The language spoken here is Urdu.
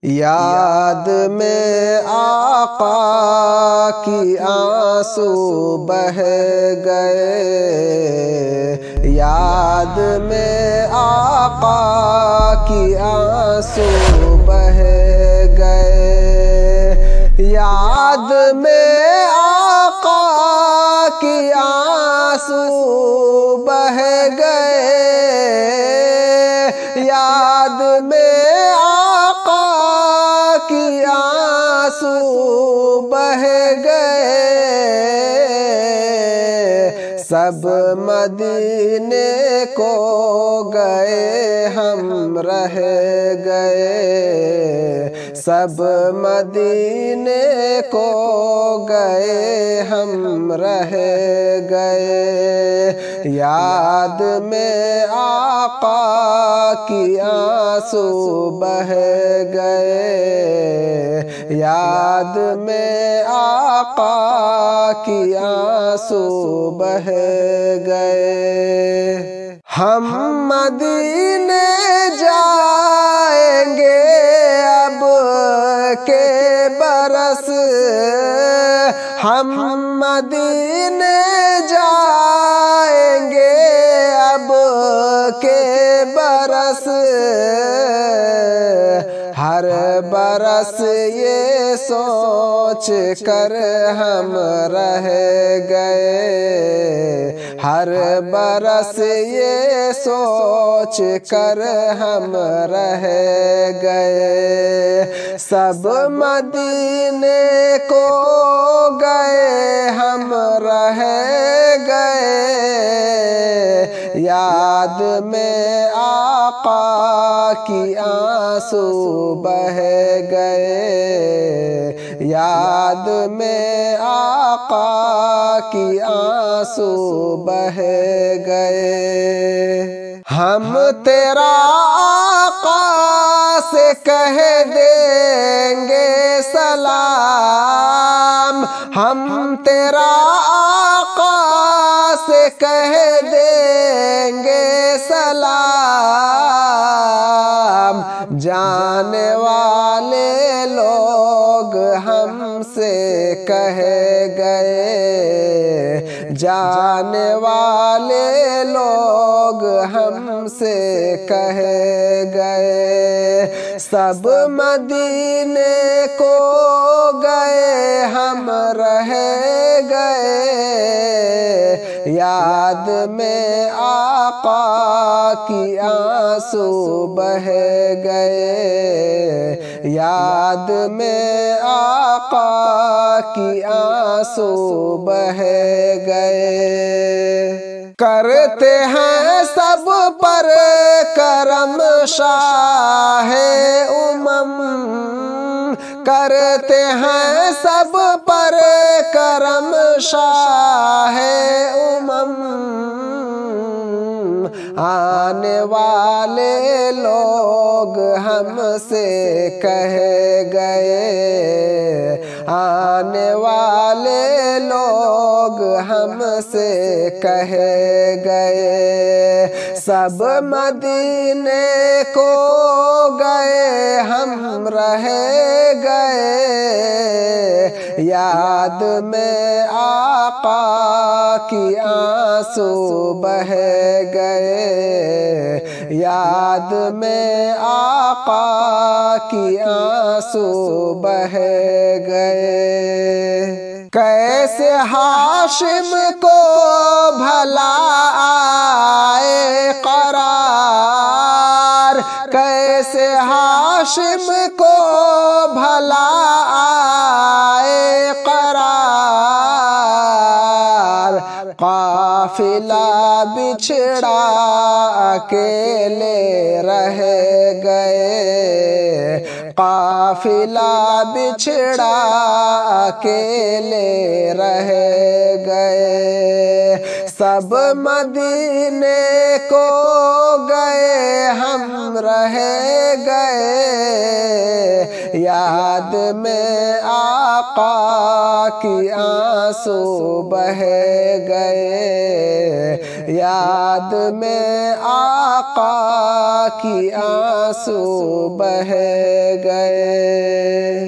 یاد میں آقا کی آنسو بہہ گئے، یاد میں آقا کی آنسو بہہ گئے، یاد میں آقا کی آنسو بہہ گئے، یاد میں کی آنسو بہہ گئے، سب مدینے کو گئے ہم رہ گئے، سب مدینے کو گئے ہم رہ گئے، یاد میں آقا کی آنسو بہہ گئے، یاد میں آقا کی آنسو بہہ گئے، ہم مدینے جائیں گے اب کے برس، ہم مدینے جائیں گے اب کے برس، ہر برس یہ سوچ کر ہم رہ گئے، ہر برس یہ سوچ کر ہم رہ گئے، سب مدینے کو گئے ہم رہ گئے، یاد میں آقا کی آنسو بہہ گئے، یاد میں آقا کی آنسو بہہ گئے، ہم تیرا آقا سے کہہ دیں گے سلام، ہم تیرا آقا سے کہہ دیں گے سلام، جانے والے لوگ ہم سے کہہ گئے، جانے والے لوگ ہم سے کہہ گئے، سب مدینے کو گئے ہم رہ گئے، یاد میں آقا کی آنسو بہہ گئے، یاد میں آقا کی آنسو بہہ گئے، کرتے ہیں سب پر کرم شاہ امم، کرتے ہیں سب پر کرم شاہ امم، آنے والے لوگ ہم سے کہہ گئے، آنے والے لوگ ہم سے کہہ گئے، سب مدینے کو گئے ہم رہ گئے، یاد میں آقا کی آنسو بہہ گئے، یاد میں آقا کی آنسو بہہ گئے، کیسے ہاشم کو بھلا آئے قرار، کیسے ہاشم کو بھلا آئے قرار، قافلہ بچھڑا اکیلے رہ گئے، قافلہ بچھڑا اکیلے رہ گئے، سب مدینے کو گئے ہم رہ گئے، یاد میں آقا کی آنسو بہ گئے، یاد میں آقا کی آنسو بہ گئے۔